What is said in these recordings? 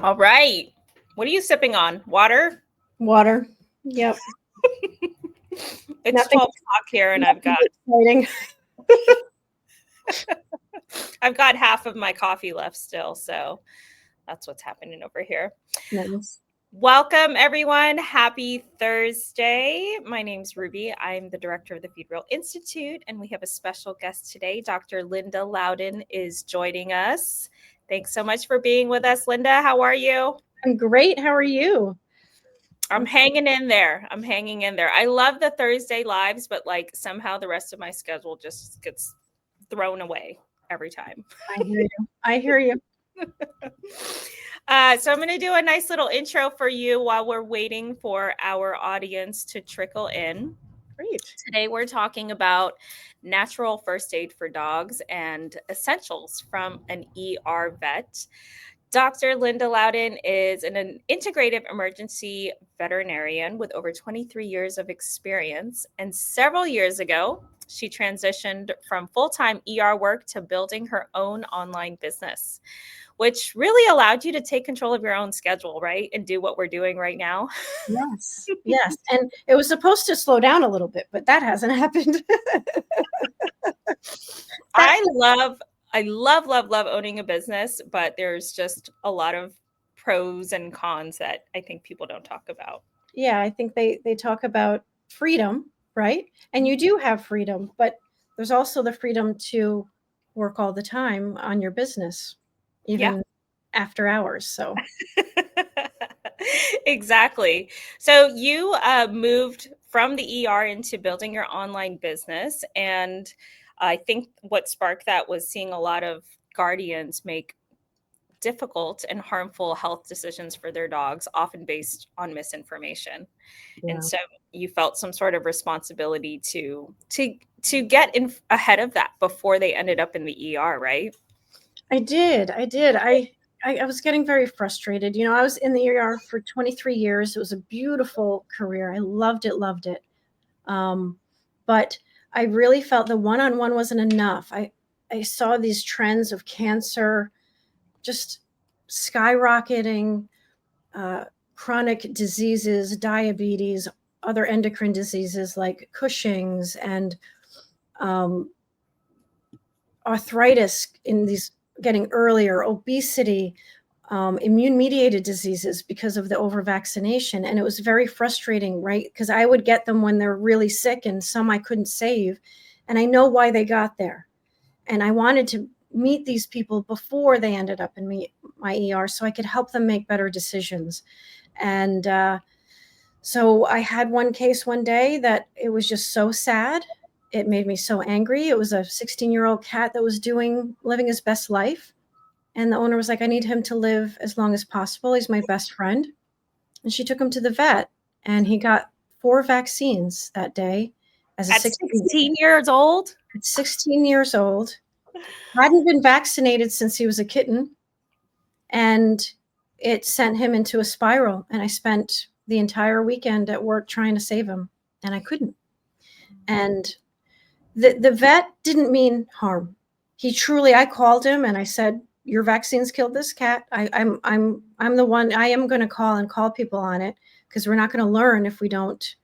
All right. What are you sipping on? Water? Water. Yep. It's Nothing 12 o'clock here and exciting. I've got half of my coffee left still, so that's what's happening over here. Nice. Welcome, everyone. Happy Thursday. My name's Ruby. I'm the director of the Feed Real Institute, and we have a special guest today. Dr. Linda Loudon is joining us. Thanks so much for being with us, Linda. How are you? I'm great. How are you? I'm hanging in there. I love the Thursday lives, but like somehow the rest of my schedule just gets thrown away every time. I hear you. So I'm going to do a nice little intro for you while we're waiting for our audience to trickle in. Great. Today we're talking about natural first aid for dogs and essentials from an ER vet. Dr. Linda Loudon is an integrative emergency veterinarian with over 23 years of experience. And several years ago, she transitioned from full-time ER work to building her own online business, which really allowed you to take control of your own schedule, right? And do what we're doing right now. Yes. Yes. And it was supposed to slow down a little bit, but that hasn't happened. I love owning a business, but there's just a lot of pros and cons that I think people don't talk about. Yeah, I think they talk about freedom, right? And you do have freedom, but there's also the freedom to work all the time on your business, even after hours. So exactly. So you moved from the ER into building your online business. And I think what sparked that was seeing a lot of guardians make difficult and harmful health decisions for their dogs, often based on misinformation. yeah. And so you felt some sort of responsibility to get in ahead of that before they ended up in the ER, right? I did. I was getting very frustrated. I was in the ER for 23 years. It was a beautiful career. I loved it. But I really felt the one-on-one wasn't enough. I saw these trends of cancer just skyrocketing, chronic diseases, diabetes, other endocrine diseases like Cushing's and arthritis in these getting earlier, obesity, immune-mediated diseases because of the over-vaccination. And it was very frustrating, right? Because I would get them when they're really sick and some I couldn't save. And I know why they got there. And I wanted to meet these people before they ended up in my ER so I could help them make better decisions. And so I had one case one day that it was just so sad. It made me so angry. It was a 16-year-old cat that was living his best life. And the owner was like, I need him to live as long as possible. He's my best friend. And she took him to the vet and he got 4 vaccines that day as a At 16 years old? At 16 years old. Hadn't been vaccinated since he was a kitten. And it sent him into a spiral. And I spent the entire weekend at work trying to save him. And I couldn't. And the vet didn't mean harm. I called him and I said, your vaccines killed this cat. I'm the one. I am going to call people on it because we're not going to learn if we don't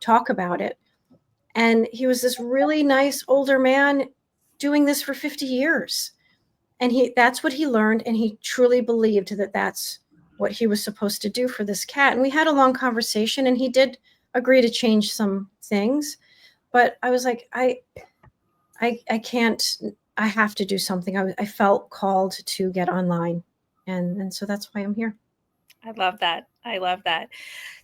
talk about it. And he was this really nice older man doing this for 50 years. And that's what he learned. And he truly believed that that's what he was supposed to do for this cat. And we had a long conversation and he did agree to change some things. But I was like, I can't. I have to do something. I felt called to get online. And so that's why I'm here. I love that.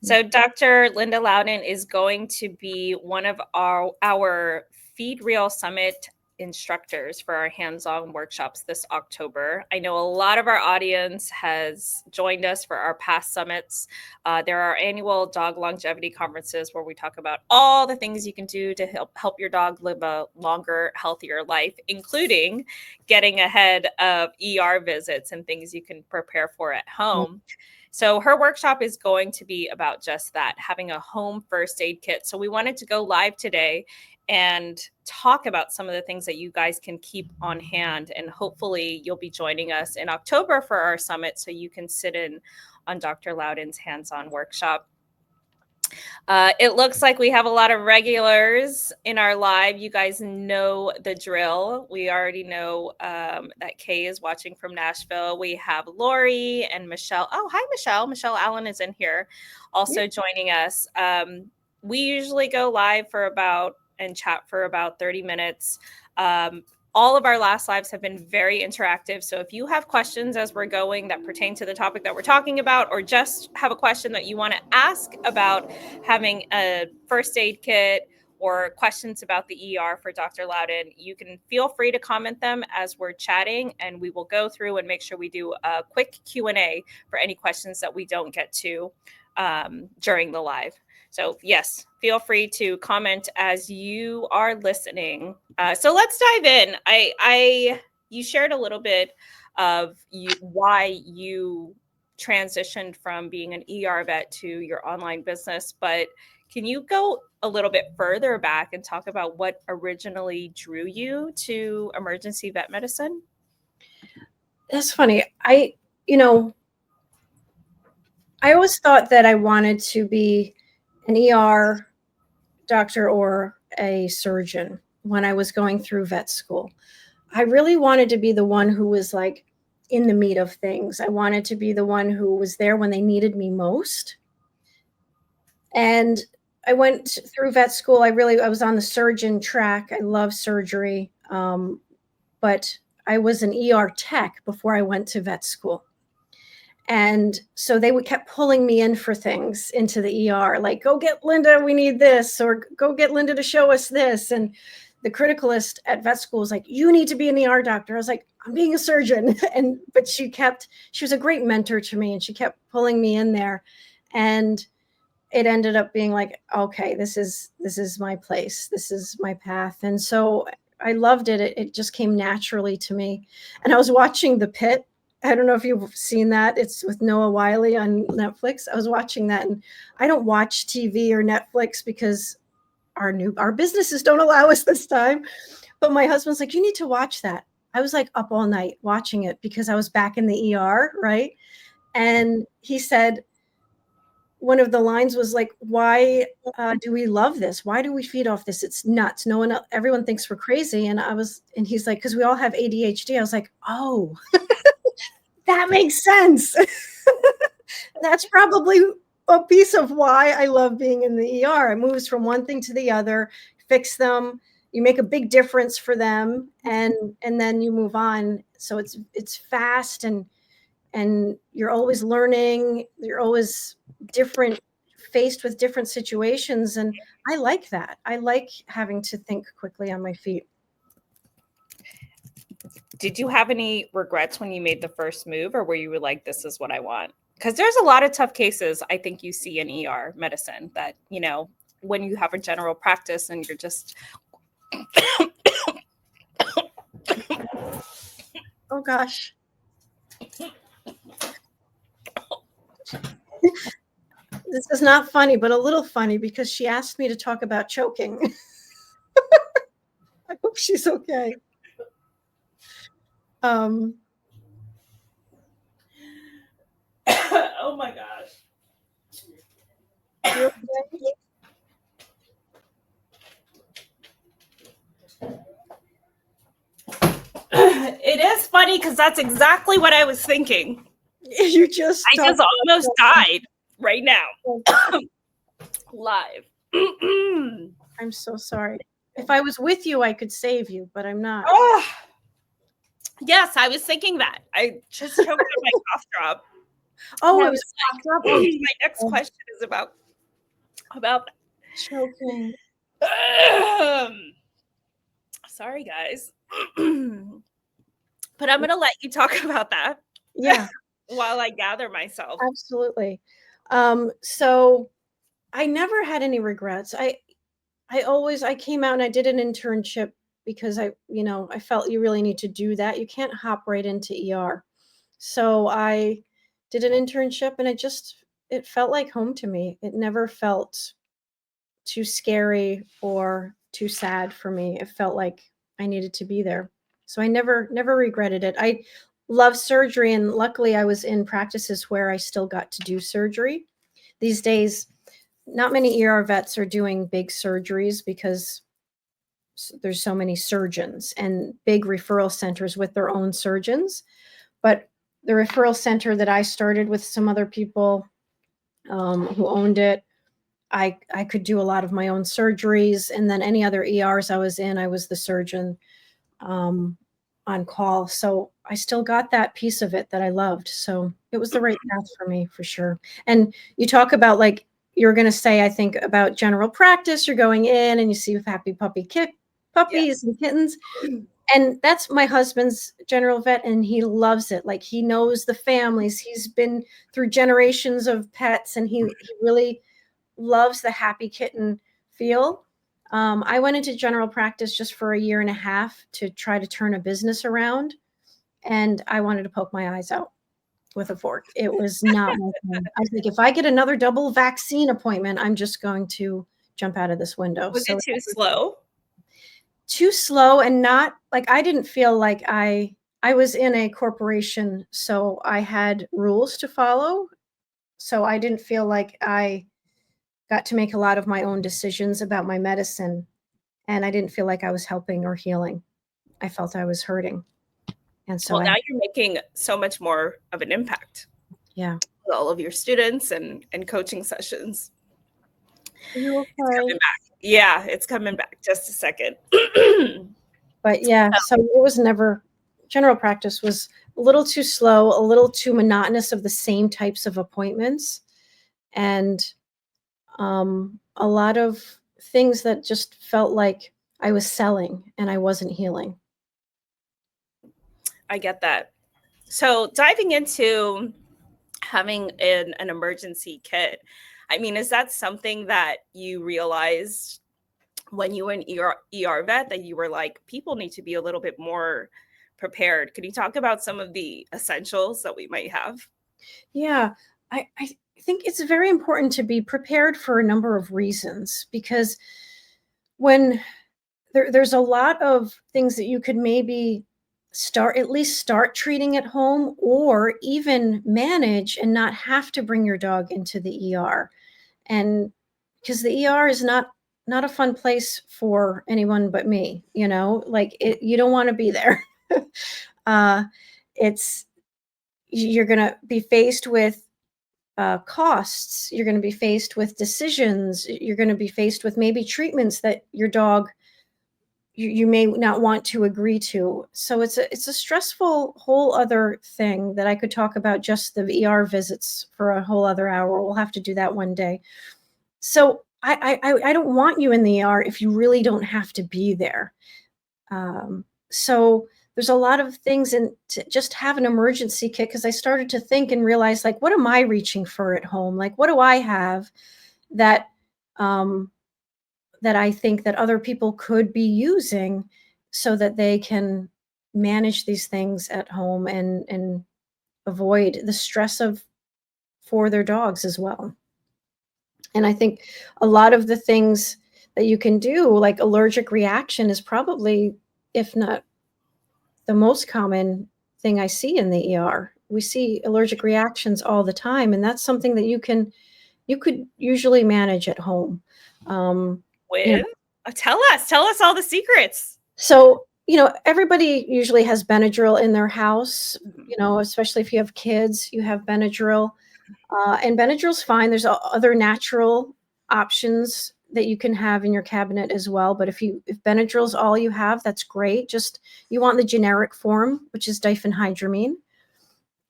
So Dr. Linda Loudon is going to be one of our Feed Real Summit instructors for our hands-on workshops this October. I know a lot of our audience has joined us for our past summits. There are annual dog longevity conferences where we talk about all the things you can do to help your dog live a longer, healthier life, including getting ahead of ER visits and things you can prepare for at home. So her workshop is going to be about just that, having a home first aid kit. So we wanted to go live today and talk about some of the things that you guys can keep on hand. And hopefully you'll be joining us in October for our summit so you can sit in on Dr. Loudon's hands-on workshop. It looks like we have a lot of regulars in our live. You guys know the drill. We already know that Kay is watching from Nashville. We have Lori and Michelle. Oh, hi, Michelle. Michelle Allen is in here also joining us. We usually go live for and chat for about 30 minutes. All of our last lives have been very interactive. So if you have questions as we're going that pertain to the topic that we're talking about, or just have a question that you want to ask about having a first aid kit or questions about the ER for Dr. Loudon, you can feel free to comment them as we're chatting, and we will go through and make sure we do a quick Q&A for any questions that we don't get to during the live. So yes, feel free to comment as you are listening. So let's dive in. You shared a little bit of why you transitioned from being an ER vet to your online business, but can you go a little bit further back and talk about what originally drew you to emergency vet medicine? That's funny. I always thought that I wanted to be an ER doctor or a surgeon when I was going through vet school. I really wanted to be the one who was like in the meat of things. I wanted to be the one who was there when they needed me most. And I went through vet school. I was on the surgeon track. I love surgery. But I was an ER tech before I went to vet school. And so they kept pulling me in for things into the ER, like, go get Linda, we need this, or go get Linda to show us this. And the criticalist at vet school was like, you need to be an ER doctor. I was like, I'm being a surgeon. But she was a great mentor to me, and she kept pulling me in there. And it ended up being like, okay, this is my place. This is my path. And so I loved it. It just came naturally to me. And I was watching The Pit. I don't know if you've seen that. It's with Noah Wyle on Netflix. I was watching that, and I don't watch TV or Netflix because our businesses don't allow us this time. But my husband's like, you need to watch that. I was like up all night watching it because I was back in the ER, right? And he said, one of the lines was like, why do we love this? Why do we feed off this? It's nuts. Everyone thinks we're crazy. And he's like, because we all have ADHD. I was like, oh, that makes sense. That's probably a piece of why I love being in the ER. It moves from one thing to the other, fix them, you make a big difference for them, and then you move on. So it's fast, and you're always learning. You're always faced with different situations, and I like that. I like having to think quickly on my feet. Did you have any regrets when you made the first move, or were you like, this is what I want? Because there's a lot of tough cases I think you see in ER medicine that, when you have a general practice and you're just oh gosh. This is not funny, but a little funny, because she asked me to talk about choking. I hope she's okay. Oh my gosh. You okay? It is funny because that's exactly what I was thinking. I just almost died right now. Live. I'm so sorry. If I was with you, I could save you, but I'm not. Oh. Yes, I was thinking that. I just choked on my cough drop. Oh, it was cough drop. My next question is about choking. Sorry, guys. But I'm going to let you talk about that. Yeah. While I gather myself. Absolutely. So I never had any regrets. I came out and I did an internship because I felt you really need to do that. You can't hop right into ER. So I did an internship, and it felt like home to me. It never felt too scary or too sad for me. It felt like I needed to be there. So I never regretted it. I love surgery, and luckily I was in practices where I still got to do surgery. These days, not many ER vets are doing big surgeries because there's so many surgeons and big referral centers with their own surgeons. But the referral center that I started with some other people who owned it, I could do a lot of my own surgeries, and then any other ERs I was in, I was the surgeon on call. So I still got that piece of it that I loved. So it was the right path for me, for sure. And you talk about, like, you're going to say, I think, about general practice. You're going in and you see happy puppies and kittens. And that's my husband's general vet, and he loves it. Like, he knows the families. He's been through generations of pets, and he really loves the happy kitten feel. I went into general practice just for a year and a half to try to turn a business around, and I wanted to poke my eyes out with a fork. It was not my thing. I was like, if I get another double vaccine appointment, I'm just going to jump out of this window. Was So it too slow? too slow, and not like, I didn't feel like I was in a corporation, so I had rules to follow. So I didn't feel like I got to make a lot of my own decisions about my medicine, and I didn't feel like I was helping or healing. I felt I was hurting. And so Well, now you're making so much more of an impact yeah. with all of your students and coaching sessions. Are you It's coming okay? back. Yeah, it's coming back. Just a second. But yeah, so it was never, general practice was a little too slow, a little too monotonous of the same types of appointments, and a lot of things that just felt like I was selling and I wasn't healing. I get that. So diving into having an emergency kit, I mean, is that something that you realized when you were an ER vet, that you were like, people need to be a little bit more prepared? Could you talk about some of the essentials that we might have? Yeah, I think it's very important to be prepared for a number of reasons, because when there's a lot of things that you could maybe at least start treating at home, or even manage and not have to bring your dog into the ER. And because the ER is not a fun place for anyone but me, like, you don't want to be there. uh, it's You're going to be faced with costs. You're going to be faced with decisions. You're going to be faced with maybe treatments that your dog, you may not want to agree to. So it's a stressful whole other thing that I could talk about, just the ER visits, for a whole other hour. We'll have to do that one day. So I don't want you in the ER if you really don't have to be there. So there's a lot of things, and to just have an emergency kit, because I started to think and realize, like, what am I reaching for at home? Like, what do I have that that I think that other people could be using, so that they can manage these things at home and avoid the stress of for their dogs as well. And I think a lot of the things that you can do, like allergic reaction, is probably, if not the most common thing I see in the ER. We see allergic reactions all the time, and that's something that you could usually manage at home. Um, you know, With tell us all the secrets. so everybody usually has Benadryl in their house. Especially if you have kids, you have Benadryl, and Benadryl's fine. There's other natural options that you can have in your cabinet as well. But if Benadryl's all you have, that's great. Just, you want the generic form, which is diphenhydramine,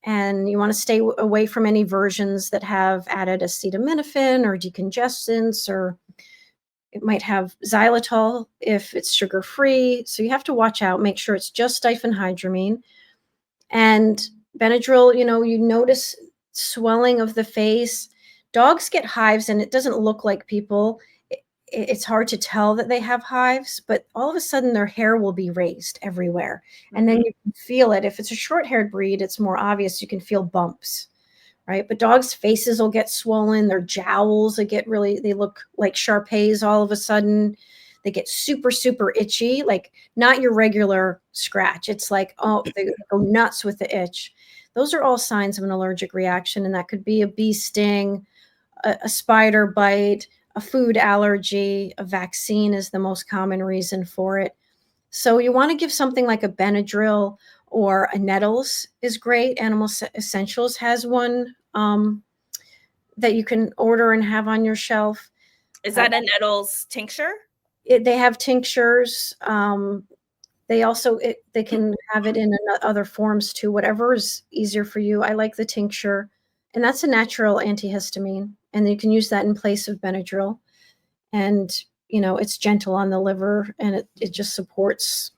and you want to stay away from any versions that have added acetaminophen or decongestants, or it might have xylitol if it's sugar free. So you have to watch out, make sure it's just diphenhydramine. And Benadryl, you notice swelling of the face. Dogs get hives, and it doesn't look like people. It's hard to tell that they have hives, but all of a sudden their hair will be raised everywhere. And then you can feel it. If it's a short-haired breed, it's more obvious. You can feel bumps, right? But dogs' faces will get swollen. Their jowls will they look like Shar-Peis all of a sudden. they get super, super itchy, like not your regular scratch. It's like, oh, they go nuts with the itch. Those are all signs of an allergic reaction, and that could be a bee sting, a spider bite, a food allergy, a vaccine is the most common reason for it. So you want to give something like a Benadryl, or a Nettles is great. Animal Essentials has one that you can order and have on your shelf. Is that a Nettles tincture? They have tinctures. They also they can have it in other forms too. Whatever is easier for you. I like the tincture, and that's a natural antihistamine, and you can use that in place of Benadryl. And it's gentle on the liver, and it just supports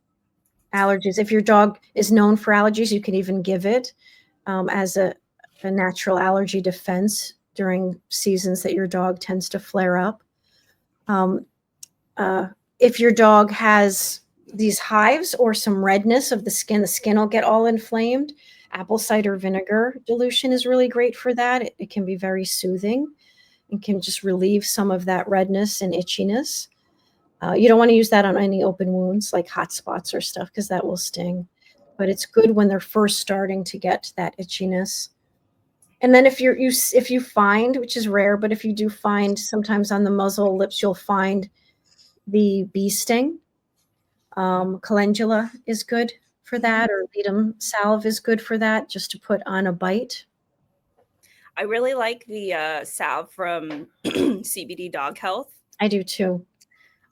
allergies. If your dog is known for allergies, you can even give it as a natural allergy defense during seasons that your dog tends to flare up. If your dog has these hives or some redness of the skin will get all inflamed. Apple cider vinegar dilution is really great for that. It can be very soothing and can just relieve some of that redness and itchiness. You don't want to use that on any open wounds like hot spots or stuff, because that will sting. But it's good when they're first starting to get that itchiness. And then if you find, which is rare, but if you do find sometimes on the muzzle lips, you'll find the bee sting. Calendula is good for that, or Loudon salve is good for that, just to put on a bite. I really like the salve from CBD Dog Health. I do too.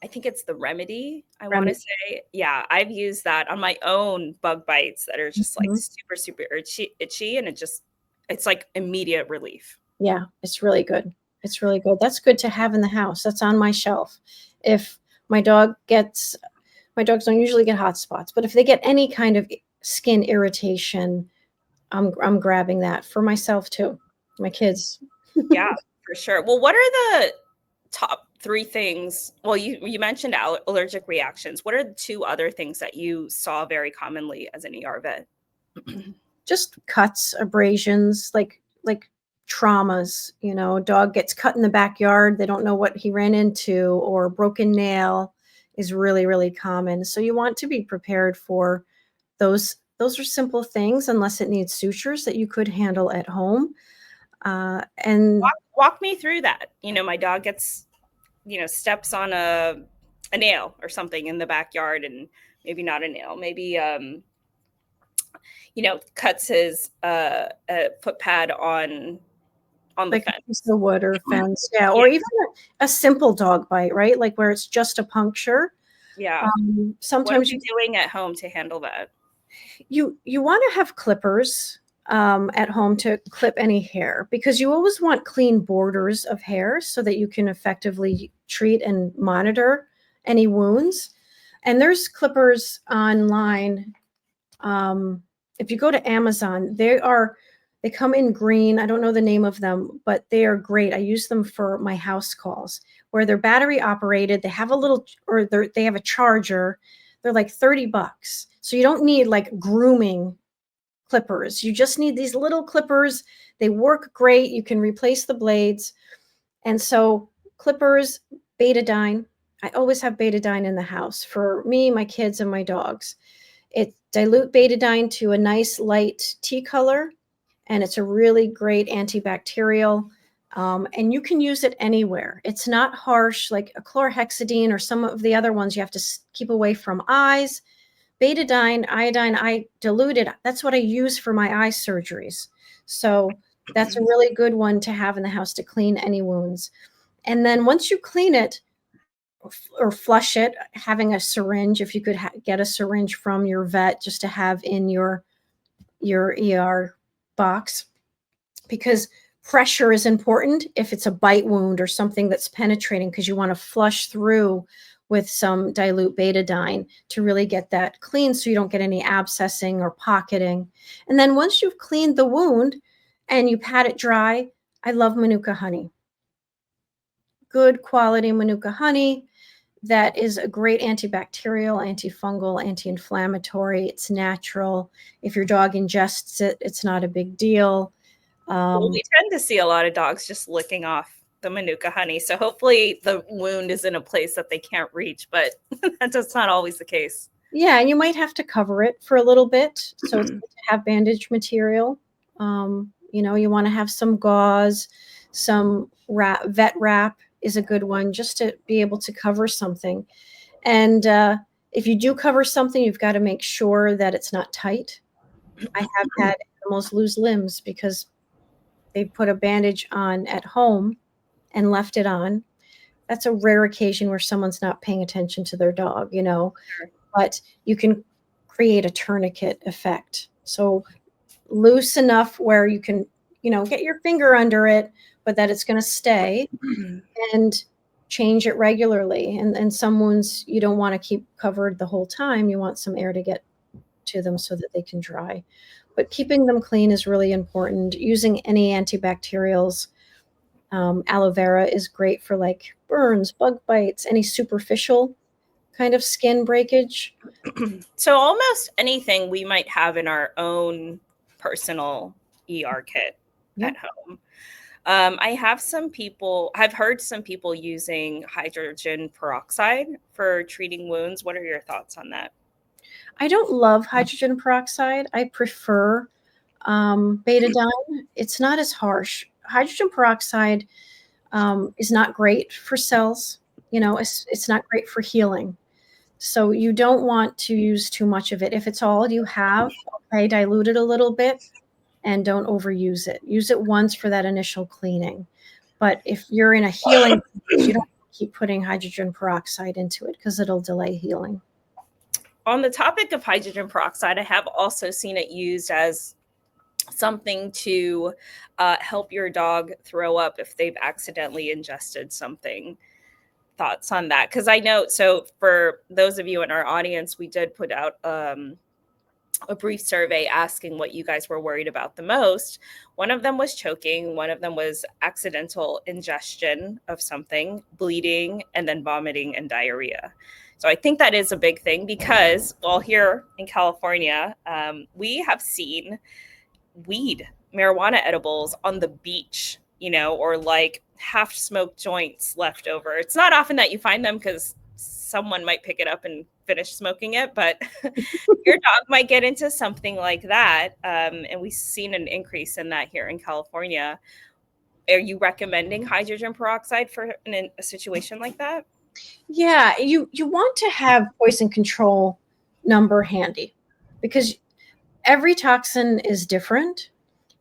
I think it's the Remedy, I want to say. Yeah, I've used that on my own bug bites that are just like super, super itchy, and it's like immediate relief. Yeah, it's really good. It's really good. That's good to have in the house. That's on my shelf. If my dogs don't usually get hot spots, but if they get any kind of skin irritation, I'm grabbing that for myself too, my kids. Yeah, for sure. Well, what are the top 3 things? Well, you mentioned allergic reactions. What are the 2 other things that you saw very commonly as an ER vet? Just cuts, abrasions, like traumas. Dog gets cut in the backyard, they don't know what he ran into, or broken nail is really, really common. So you want to be prepared for those. Those are simple things, unless it needs sutures, that you could handle at home. And walk me through that. My dog gets, steps on a nail or something in the backyard, and maybe not a nail, maybe cuts his foot pad on the fence. Piece of wood or fence, yeah, or even a simple dog bite, right? Like where it's just a puncture. Yeah. Sometimes what are you doing at home to handle that? You want to have clippers at home to clip any hair, because you always want clean borders of hair so that you can effectively treat and monitor any wounds. And there's clippers online. If you go to Amazon, they come in green. I don't know the name of them, but they are great. I use them for my house calls, where they're battery operated. They have they have a charger. They're like $30. So you don't need like grooming clippers. You just need these little clippers. They work great. You can replace the blades. And so clippers, betadine. I always have betadine in the house for me, my kids, and my dogs. It dilute betadine to a nice light tea color, and it's a really great antibacterial. And you can use it anywhere. It's not harsh like a chlorhexidine or some of the other ones. You have to keep away from eyes. Betadine, iodine, I dilute it. That's what I use for my eye surgeries. So that's a really good one to have in the house to clean any wounds. And then once you clean it or flush it, having a syringe, if you could get a syringe from your vet just to have in your ER box, because pressure is important if it's a bite wound or something that's penetrating, because you want to flush through with some dilute betadine to really get that clean so you don't get any abscessing or pocketing. And then once you've cleaned the wound and you pat it dry, I love Manuka honey. Good quality Manuka honey that is a great antibacterial, antifungal, anti-inflammatory. It's natural. If your dog ingests it, it's not a big deal. Well, we tend to see a lot of dogs just licking off the Manuka honey. So hopefully the wound is in a place that they can't reach, but that's not always the case. Yeah, and you might have to cover it for a little bit. So it's good to have bandage material. You want to have some gauze, some vet wrap is a good one, just to be able to cover something. And if you do cover something, you've got to make sure that it's not tight. I have had animals lose limbs because they put a bandage on at home and left it on. That's a rare occasion where someone's not paying attention to their dog, Sure. but you can create a tourniquet effect. So loose enough where you can, get your finger under it, but that it's going to stay, and change it regularly. And some wounds you don't want to keep covered the whole time. You want some air to get to them so that they can dry. But keeping them clean is really important. Using any antibacterials. Aloe vera is great for like burns, bug bites, any superficial kind of skin breakage. So almost anything we might have in our own personal ER kit Yeah. at home. I've heard some people using hydrogen peroxide for treating wounds. What are your thoughts on that? I don't love hydrogen peroxide. I prefer betadine. It's not as harsh. Hydrogen peroxide is not great for cells. It's not great for healing. So you don't want to use too much of it. If it's all you have, okay, dilute it a little bit and don't overuse it. Use it once for that initial cleaning. But if you're in a healing, you don't keep putting hydrogen peroxide into it because it'll delay healing. On the topic of hydrogen peroxide, I have also seen it used as something to help your dog throw up if they've accidentally ingested something. Thoughts on that? Because I know, so for those of you in our audience, we did put out a brief survey asking what you guys were worried about the most. One of them was choking, one of them was accidental ingestion of something, bleeding, and then vomiting and diarrhea. So I think that is a big thing because, well, here in California, we have seen marijuana edibles on the beach, or like half smoked joints left over. It's not often that you find them because someone might pick it up and finish smoking it, but your dog might get into something like that. And we've seen an increase in that here in California. Are you recommending hydrogen peroxide for a situation like that? Yeah, you want to have poison control number handy because every toxin is different.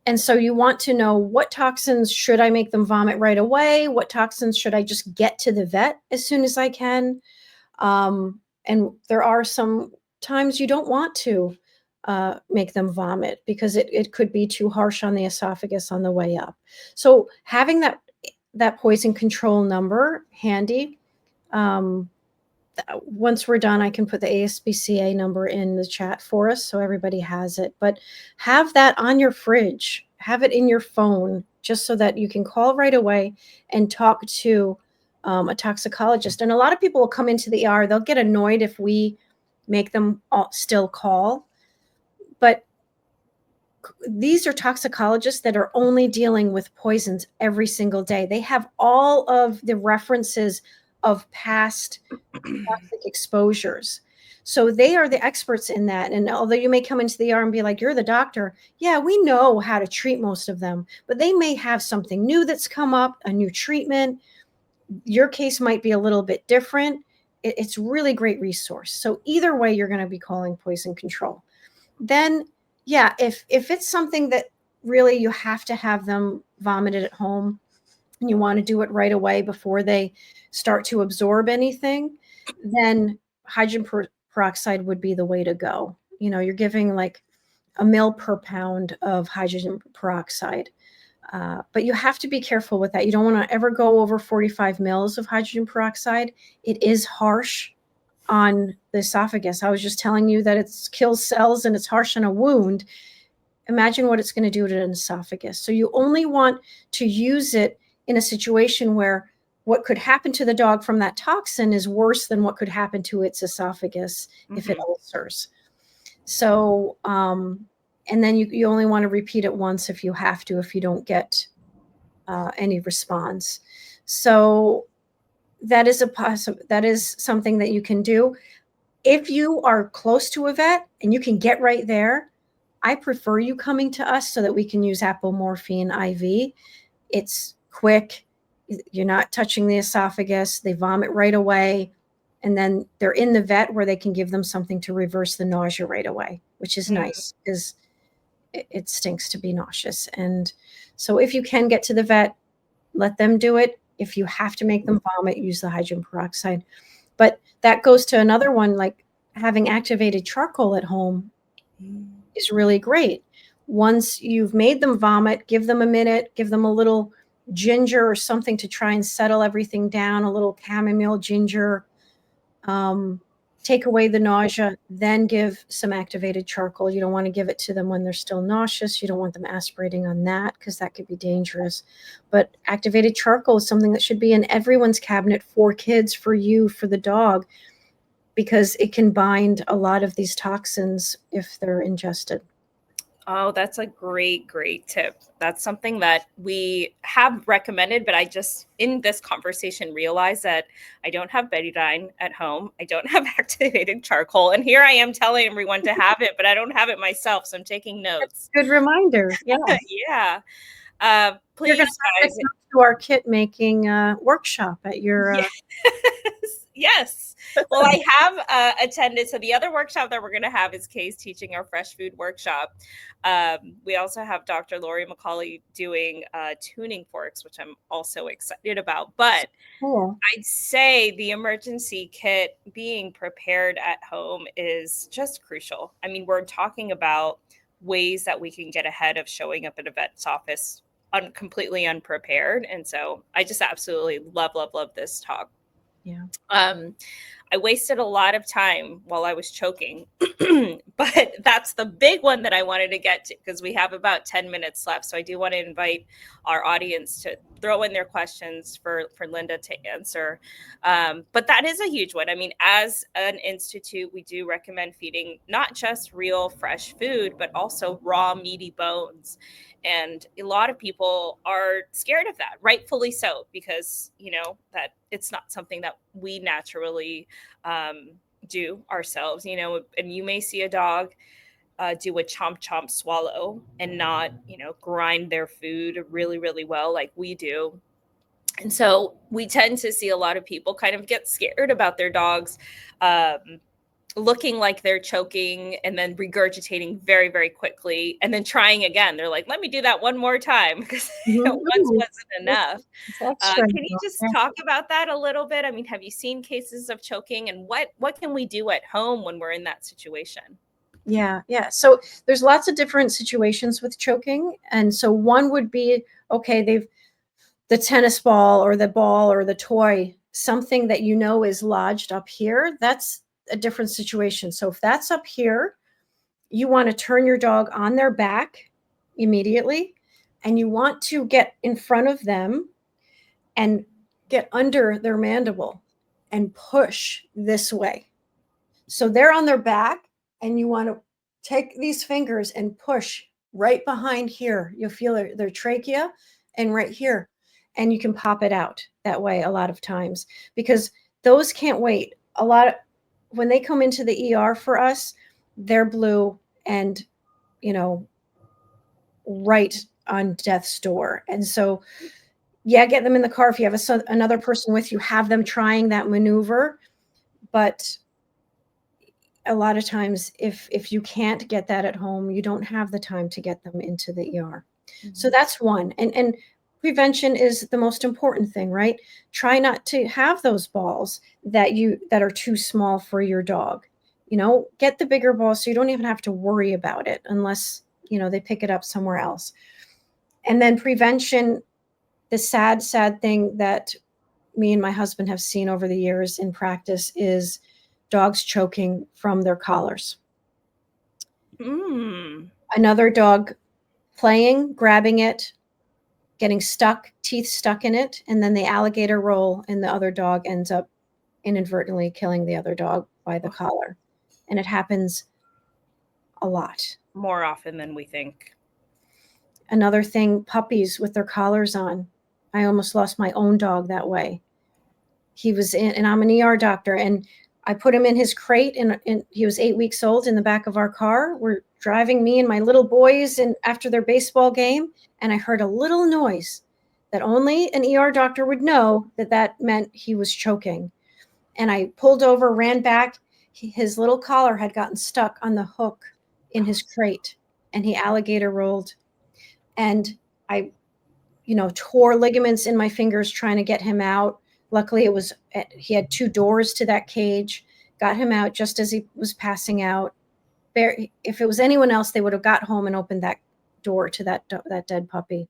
And so you want to know what toxins should I make them vomit right away? What toxins should I just get to the vet as soon as I can? And there are some times you don't want to make them vomit because it could be too harsh on the esophagus on the way up. So having that poison control number handy. Once we're done, I can put the ASPCA number in the chat for us so everybody has it. But have that on your fridge, have it in your phone, just so that you can call right away and talk to a toxicologist. And a lot of people will come into the ER, they'll get annoyed if we make them still call. But these are toxicologists that are only dealing with poisons every single day. They have all of the references of past toxic exposures. So they are the experts in that. And although you may come into the ER and be like, you're the doctor. Yeah, we know how to treat most of them, but they may have something new that's come up, a new treatment. Your case might be a little bit different. It's really great resource. So either way, you're going to be calling poison control. Then, yeah, if it's something that really you have to have them vomited at home and you want to do it right away before they start to absorb anything, then hydrogen peroxide would be the way to go. You're giving like a ml per pound of hydrogen peroxide. But you have to be careful with that. You don't want to ever go over 45 mils of hydrogen peroxide. It is harsh on the esophagus. I was just telling you that it kills cells and it's harsh on a wound. Imagine what it's going to do to an esophagus. So you only want to use it in a situation where what could happen to the dog from that toxin is worse than what could happen to its esophagus if it ulcers. So, and then you only want to repeat it once if you have to, if you don't get any response. So that is something that you can do. If you are close to a vet and you can get right there, I prefer you coming to us so that we can use apomorphine IV. It's quick. You're not touching the esophagus. They vomit right away. And then they're in the vet where they can give them something to reverse the nausea right away, which is nice because it stinks to be nauseous. And so if you can get to the vet, let them do it. If you have to make them vomit, use the hydrogen peroxide. But that goes to another one, like having activated charcoal at home is really great. Once you've made them vomit, give them a minute, give them a little ginger or something to try and settle everything down, a little chamomile, ginger, take away the nausea, then give some activated charcoal. You don't want to give it to them when they're still nauseous. You don't want them aspirating on that because that could be dangerous. But activated charcoal is something that should be in everyone's cabinet for kids, for you, for the dog, because it can bind a lot of these toxins if they're ingested. Oh, that's a great, great tip. That's something that we have recommended, but I just, in this conversation, realized that I don't have betadine at home. I don't have activated charcoal. And here I am telling everyone to have it, but I don't have it myself. So I'm taking notes. Good reminder. Yeah. Yeah. You're Please, going to guys. come to our kit making workshop at your. Yes. Yes. Well, I have attended. So the other workshop that we're going to have is Kay's teaching our fresh food workshop. We also have Dr. Lori McCauley doing tuning forks, which I'm also excited about. But Cool. I'd say the emergency kit being prepared at home is just crucial. I mean, we're talking about ways that we can get ahead of showing up at a vet's office completely unprepared. And so I just absolutely love, love, love this talk. Yeah. I wasted a lot of time while I was choking, but that's the big one that I wanted to get to because we have about 10 minutes left. So I do want to invite our audience to throw in their questions for Linda to answer. But that is a huge one. I mean, as an institute, we do recommend feeding not just real fresh food, but also raw meaty bones. And a lot of people are scared of that, rightfully so, because, you know, that it's not something that we naturally do ourselves, you know, and you may see a dog do a chomp chomp swallow and not, you know, grind their food really, really well like we do. And so we tend to see a lot of people kind of get scared about their dogs looking like they're choking and then regurgitating very, very quickly and then trying again. They're like, let me do that one more time because once wasn't enough. Can you just talk about that a little bit? I mean, have you seen cases of choking and what can we do at home when we're in that situation? Yeah. So there's lots of different situations with choking. And so one would be, okay, the tennis ball or the ball or the toy, something that you know is lodged up here, that's a different situation. So if that's up here, you want to turn your dog on their back immediately, and you want to get in front of them and get under their mandible and push this way. So they're on their back, and you want to take these fingers and push right behind here. You'll feel their trachea and right here. And you can pop it out that way a lot of times because those can't wait. When they come into the ER for us, they're blue and, you know, right on death's door. And so, yeah, get them in the car. If you have another person with you, have them trying that maneuver. But a lot of times, if you can't get that at home, you don't have the time to get them into the ER. Mm-hmm. So that's one. And prevention is the most important thing, right? Try not to have those balls that are too small for your dog. You know, get the bigger ball so you don't even have to worry about it unless, you know, they pick it up somewhere else. And then prevention, the sad thing that me and my husband have seen over the years in practice is dogs choking from their collars. Another dog playing, grabbing it, getting stuck, teeth stuck in it, and then the alligator roll, and the other dog ends up inadvertently killing the other dog by the collar. And it happens a lot. More often than we think. Another thing, puppies with their collars on. I almost lost my own dog that way. He was in, and I'm an ER doctor, and I put him in his crate, and he was 8 weeks old in the back of our car. We're driving, me and my little boys, and after their baseball game, and I heard a little noise that only an ER doctor would know that meant he was choking. And I pulled over, ran back. His little collar had gotten stuck on the hook in his crate, and he alligator rolled. And I, tore ligaments in my fingers trying to get him out. Luckily, he had 2 doors to that cage. Got him out just as he was passing out. If it was anyone else, they would have got home and opened that door to that dead puppy.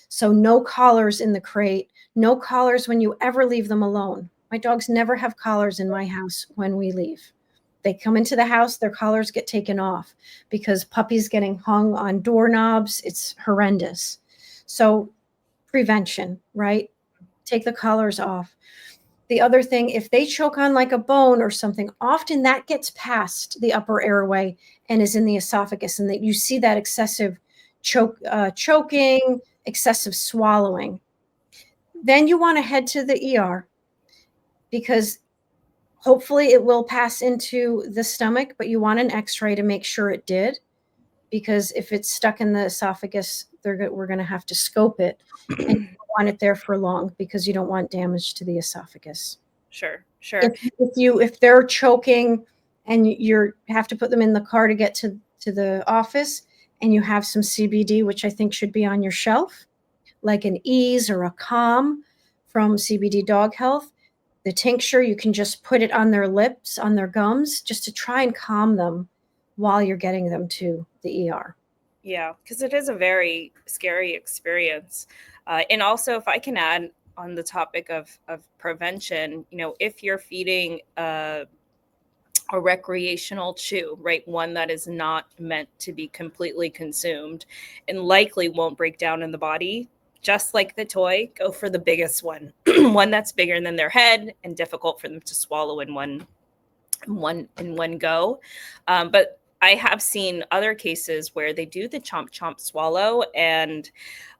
So no collars in the crate, no collars when you ever leave them alone. My dogs never have collars in my house when we leave. They come into the house, their collars get taken off because puppies getting hung on doorknobs, it's horrendous. So prevention, right? Take the collars off. The other thing, if they choke on like a bone or something, often that gets past the upper airway and is in the esophagus, and that you see that excessive choking, excessive swallowing. Then you want to head to the ER, because hopefully it will pass into the stomach, but you want an x-ray to make sure it did, because if it's stuck in the esophagus, we're going to have to scope it, and you don't want it there for long because you don't want damage to the esophagus. Sure. If they're choking and you have to put them in the car to get to the office, and you have some CBD, which I think should be on your shelf, like an Ease or a Calm from CBD Dog Health, the tincture, you can just put it on their lips, on their gums, just to try and calm them while you're getting them to the ER. Yeah, because it is a very scary experience. And also, if I can add on the topic of prevention, if you're feeding a recreational chew, right, one that is not meant to be completely consumed and likely won't break down in the body, just like the toy, go for the biggest one, one that's bigger than their head and difficult for them to swallow in one go. But I have seen other cases where they do the chomp chomp swallow, and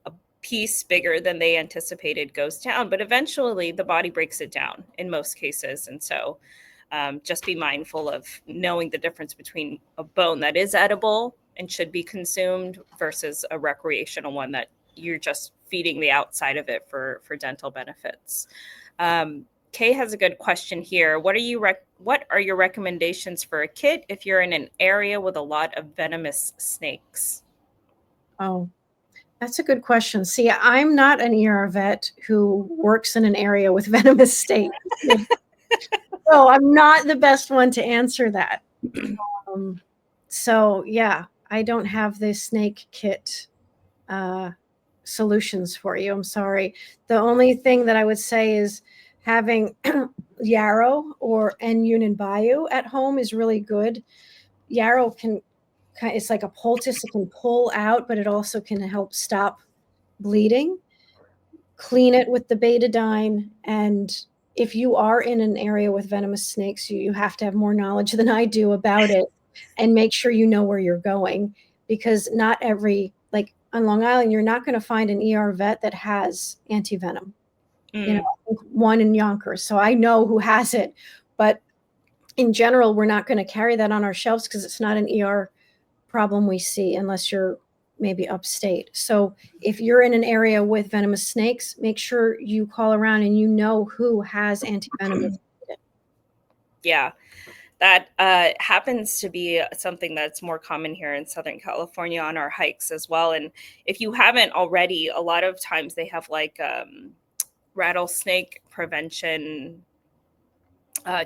a piece bigger than they anticipated goes down, but eventually the body breaks it down in most cases. And so just be mindful of knowing the difference between a bone that is edible and should be consumed versus a recreational one that you're just feeding the outside of it for dental benefits. Kay has a good question here. What are your recommendations for a kit if you're in an area with a lot of venomous snakes? Oh, that's a good question. See, I'm not an ER vet who works in an area with venomous snakes. So I'm not the best one to answer that. So yeah, I don't have the snake kit solutions for you. I'm sorry. The only thing that I would say is having yarrow and Yunnan Bayou at home is really good. Yarrow it's like a poultice. It can pull out, but it also can help stop bleeding. Clean it with the betadine. And if you are in an area with venomous snakes, you have to have more knowledge than I do about it, and make sure you know where you're going, because not every, like on Long Island, you're not going to find an ER vet that has anti-venom. I think one in Yonkers. So I know who has it, but in general, we're not going to carry that on our shelves because it's not an ER problem we see unless you're maybe upstate. So if you're in an area with venomous snakes, make sure you call around and you know who has anti-venom. Yeah, that happens to be something that's more common here in Southern California on our hikes as well. And if you haven't already, a lot of times they have like rattlesnake prevention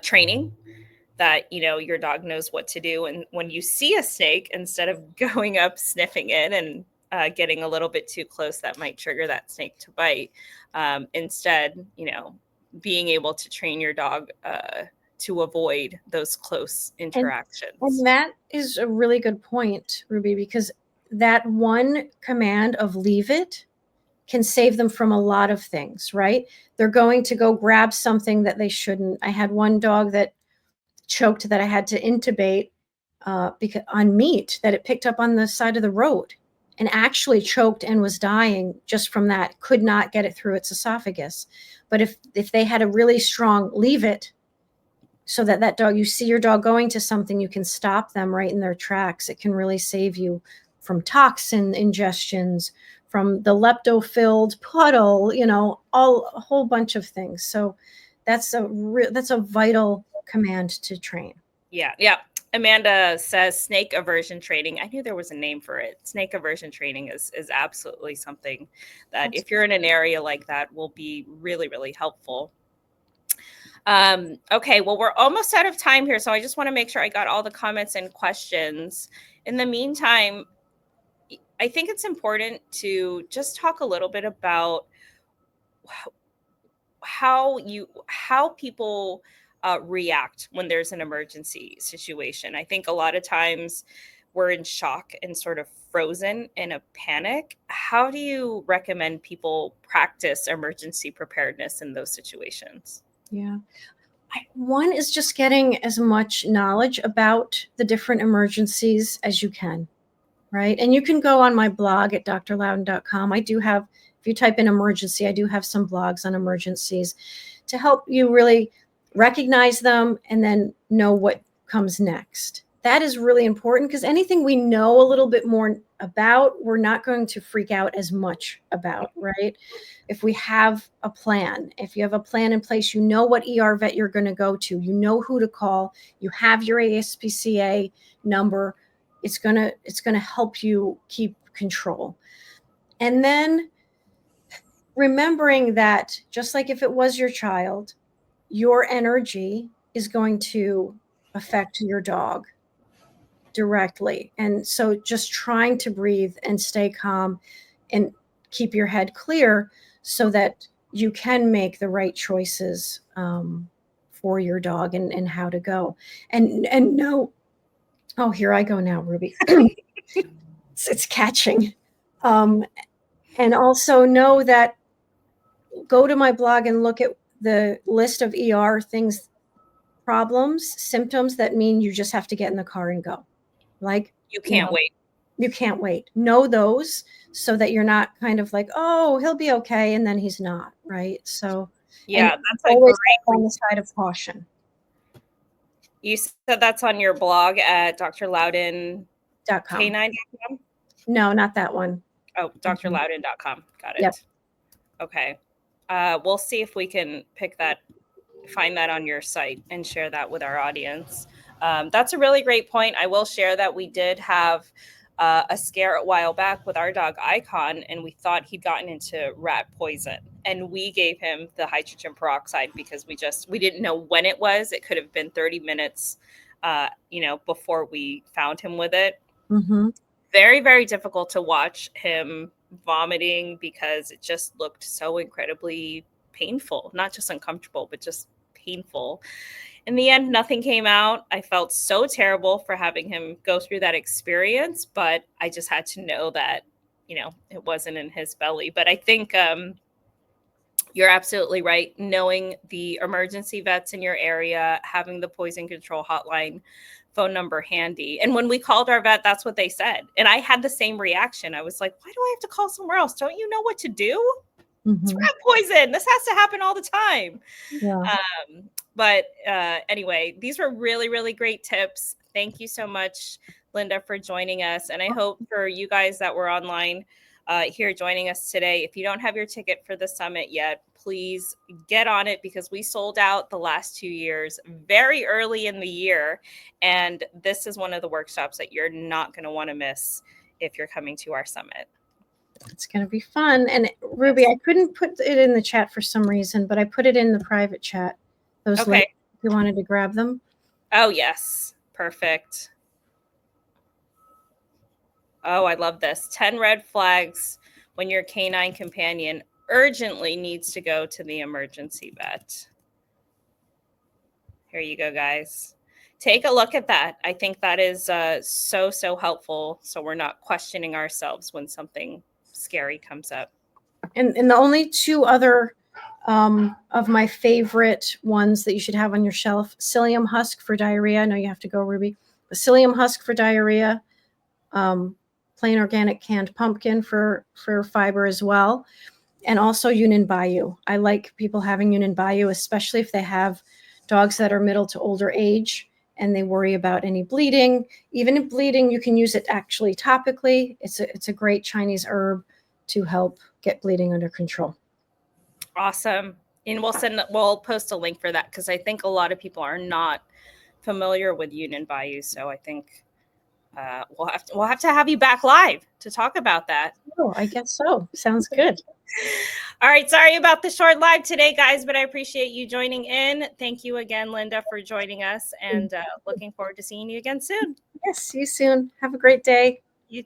training that, your dog knows what to do. And when you see a snake, instead of going up, sniffing it, and getting a little bit too close, that might trigger that snake to bite. Instead, being able to train your dog to avoid those close interactions. And that is a really good point, Ruby, because that one command of leave it can save them from a lot of things, right? They're going to go grab something that they shouldn't. I had one dog that choked that I had to intubate because on meat that it picked up on the side of the road. and actually choked and was dying just from that, could not get it through its esophagus. But if they had a really strong leave it, so that dog, you see your dog going to something, you can stop them right in their tracks. It can really save you from toxin ingestions, from the lepto-filled puddle, a whole bunch of things. So that's a vital command to train. Yeah. Amanda says snake aversion training. I knew there was a name for it. Snake aversion training is absolutely something that, if you're in an area like that, will be really, really helpful. Okay, well, we're almost out of time here, so I just want to make sure I got all the comments and questions. In the meantime, I think it's important to just talk a little bit about how people react when there's an emergency situation. I think a lot of times we're in shock and sort of frozen in a panic. How do you recommend people practice emergency preparedness in those situations? Yeah. One is just getting as much knowledge about the different emergencies as you can, right? And you can go on my blog at drloudon.com. I do have, if you type in emergency, I do have some blogs on emergencies to help you really recognize them and then know what comes next. That is really important, because anything we know a little bit more about, we're not going to freak out as much about, right? If we have a plan, if you have a plan in place, you know what ER vet you're going to go to, you know who to call, you have your ASPCA number, it's going to help you keep control. And then remembering that, just like if it was your child, your energy is going to affect your dog directly. And so just trying to breathe and stay calm and keep your head clear so that you can make the right choices for your dog and how to go. And no, oh, here I go now, Ruby. It's catching. And also know that, go to my blog and look at the list of ER things, problems, symptoms that mean you just have to get in the car and go. Like, you can't wait. You can't wait. Know those so that you're not kind of like, oh, he'll be okay, and then he's not, right? So yeah, that's always on the side of caution. You said that's on your blog at drloudon.k9.com? No, not that one. Oh, drloudon.com. Got it. Yep. Okay. We'll see if we can find that on your site and share that with our audience. That's a really great point. I will share that we did have a scare a while back with our dog Icon, and we thought he'd gotten into rat poison, and we gave him the hydrogen peroxide because we didn't know when it was. It could have been 30 minutes, before we found him with it. Mm-hmm. Very, very difficult to watch him vomiting because it just looked so incredibly painful, not just uncomfortable, but just painful. In the end, nothing came out. I felt so terrible for having him go through that experience, but I just had to know that, it wasn't in his belly. But I think you're absolutely right. Knowing the emergency vets in your area, having the poison control hotline phone number handy. And when we called our vet, that's what they said. And I had the same reaction. I was like, why do I have to call somewhere else? Don't you know what to do? Mm-hmm. It's rat poison. This has to happen all the time. Yeah. But anyway, these were really, really great tips. Thank you so much, Linda, for joining us. And I hope for you guys that were online here joining us today, if you don't have your ticket for the summit yet, please get on it, because we sold out the last 2 years very early in the year. And this is one of the workshops that you're not going to want to miss if you're coming to our summit. It's going to be fun. And Ruby, I couldn't put it in the chat for some reason, but I put it in the private chat. Those links, if you wanted to grab them. Oh, yes. Perfect. Oh, I love this. 10 red flags when your canine companion urgently needs to go to the emergency vet. Here you go, guys. Take a look at that. I think that is so helpful, so we're not questioning ourselves when something scary comes up. And the only two other of my favorite ones that you should have on your shelf, psyllium husk for diarrhea. I know you have to go, Ruby. The psyllium husk for diarrhea, plain organic canned pumpkin for fiber as well. And also Yunnan Bayou. I like people having Yunnan Bayou, especially if they have dogs that are middle to older age and they worry about any bleeding. Even if bleeding, you can use it actually topically. It's a great Chinese herb to help get bleeding under control. Awesome. And we'll post a link for that because I think a lot of people are not familiar with Yunnan Bayou. So I think we'll have to have you back live to talk about that. Oh, I guess so. Sounds good. All right. Sorry about the short live today, guys, but I appreciate you joining in. Thank you again, Linda, for joining us, and looking forward to seeing you again soon. Yes, see you soon. Have a great day.